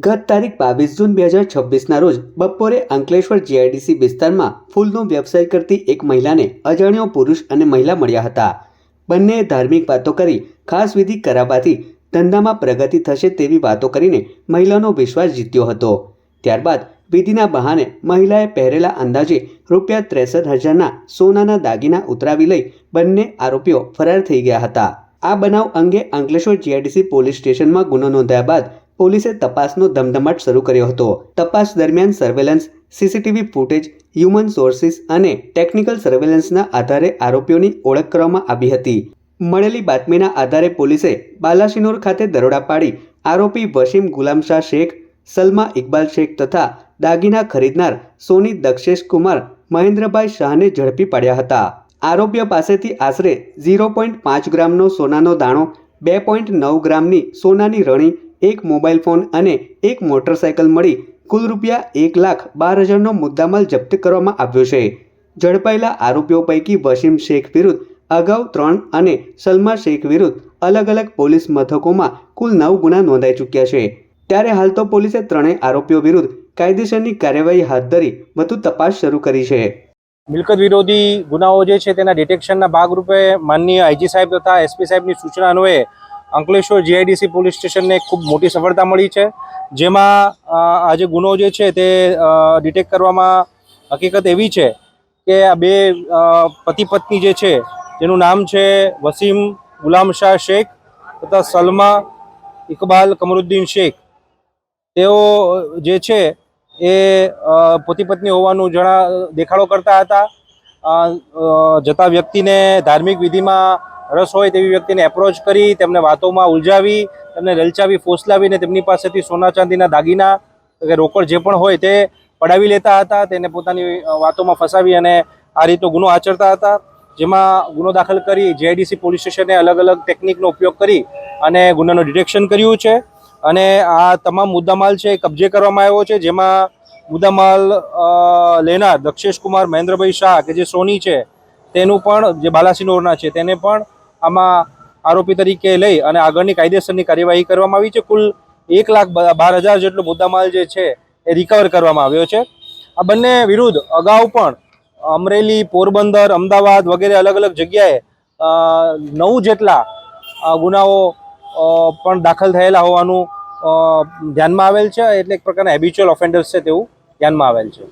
ગત તારીખ 22 જૂન 2026ના રોજ બપોરે અંકલેશ્વર જીઆઈડીસી વિસ્તારમાં ફૂલનો વ્યવસાય કરતી એક મહિલાને અજાણ્યો પુરુષ અને મહિલા મળ્યા હતા। બંનેએ ધાર્મિક વાતો કરી ખાસ વિધિ કરાવવાથી ધંધામાં પ્રગતિ થશે તેવી વાતો કરીને મહિલાનો વિશ્વાસ જીત્યો હતો। ત્યારબાદ વિધિના બહાને મહિલાએ પહેરેલા અંદાજે ₹63,000ના સોનાના દાગીના ઉતરાવી લઈ બંને આરોપીઓ ફરાર થઈ ગયા હતા। આ બનાવ અંગે અંકલેશ્વર જીઆઈડીસી પોલીસ સ્ટેશનમાં ગુનો નોંધાયા બાદ પોલીસે તપાસનો ધમધમાટ શરૂ કર્યો હતો। તપાસ દરમિયાન surveillance, CCTV footage, human sources અને ટેકનિકલ સર્વેલન્સના આધારે આરોપીઓની ઓળખ કરવામાં આવી હતી। મળેલી બાતમીના આધારે પોલીસે બાલાસિનોર ખાતે દરોડા પાડી આરોપી વસીમ ગુલામ શાહ શેખ, સલમા ઇકબાલ શેખ તથા દાગીના ખરીદનાર સોની દક્ષેશ કુમાર મહેન્દ્રભાઈ શાહને ઝડપી પાડ્યા હતા। આરોપીઓ પાસેથી આશરે 0.5 ગ્રામનો સોનાનો દાણો, 2.9 ગ્રામની સોનાની રણી, એક મોબાઈલ ફોન અને એક મોટરસાયકલ મળી કુલ ₹1,12,000નો મુદ્દામાલ જપ્ત કરવામાં આવ્યો છે। ઝડપાયેલા આરોપીઓ પૈકી વસીમ શેખ વિરુદ્ધ અગાઉ 3 અને સલમા શેખ વિરુદ્ધ અલગ અલગ પોલીસ મથકોમાં કુલ 9 ગુના નોંધાઈ ચૂક્યા છે। ત્યારે હાલ તો પોલીસે ત્રણેય આરોપીઓ વિરુદ્ધ કાયદેસરની કાર્યવાહી હાથ ધરી વધુ તપાસ શરૂ કરી છે। મિલકત વિરોધી ગુનાઓ જે છે તેના ડિટેક્શનના ભાગરૂપે માનનીય આઈજી સાહેબ તથા એસપી સાહેબની સૂચના અન્વયે અંકલેશ્વર જીઆઈડીસી પોલીસ સ્ટેશનને ખૂબ મોટી સફળતા મળી છે। જેમાં આ જે ગુનો જે છે તે ડિટેક્ટ કરવામાં હકીકત એવી છે કે આ બે પતિ પત્ની જે છે જેનું નામ છે વસીમ ગુલામ શાહ શેખ તથા સલમા ઇકબાલ કમરુદ્દીન શેખ, તેઓ જે છે એ પતિ પત્ની હોવાનું દેખાડો કરતા હતા। જતા વ્યક્તિને ધાર્મિક વિધિમાં રસ હોય તેવી વ્યક્તિને એપ્રોચ કરી તેમને વાતોમાં ઉલઝાવી, તેમને લલચાવી, ફોસલાવીને તેમની પાસેથી સોના ચાંદીના દાગીના કે રોકડ જે પણ હોય તે પડાવી લેતા હતા। તેને પોતાની વાતોમાં ફસાવી અને આ રીતનો ગુનો આચરતા હતા। જેમાં ગુનો દાખલ કરી જીઆઈડીસી પોલીસ સ્ટેશને અલગ અલગ ટેકનિકનો ઉપયોગ કરી અને ગુનાનું ડિટેક્શન કર્યું છે અને આ તમામ મુદ્દામાલ છે કબજે કરવામાં આવ્યો છે। જેમાં મુદ્દામાલ લેનાર દક્ષેશ કુમાર મહેન્દ્રભાઈ શાહ કે જે સોની છે તેનું પણ, જે બાલાસિનોરના છે, તેને પણ આમાં આરોપી તરીકે લઈ અને આગળની કાયદેસરની કાર્યવાહી કરવામાં આવી છે। કુલ 1,12,000 જેટલો મુદ્દામાલ જે છે એ રિકવર કરવામાં આવ્યો છે। આ બંને વિરુદ્ધ અગાઉ પણ અમરેલી, પોરબંદર, અમદાવાદ વગેરે અલગ અલગ જગ્યાએ 9 જેટલા ગુનાઓ પણ દાખલ થયેલા હોવાનું ધ્યાનમાં આવેલ છે। એટલે એક પ્રકારના હેબિચ્યુઅલ ઓફેન્ડર્સ છે તેવું ધ્યાનમાં આવેલ છે।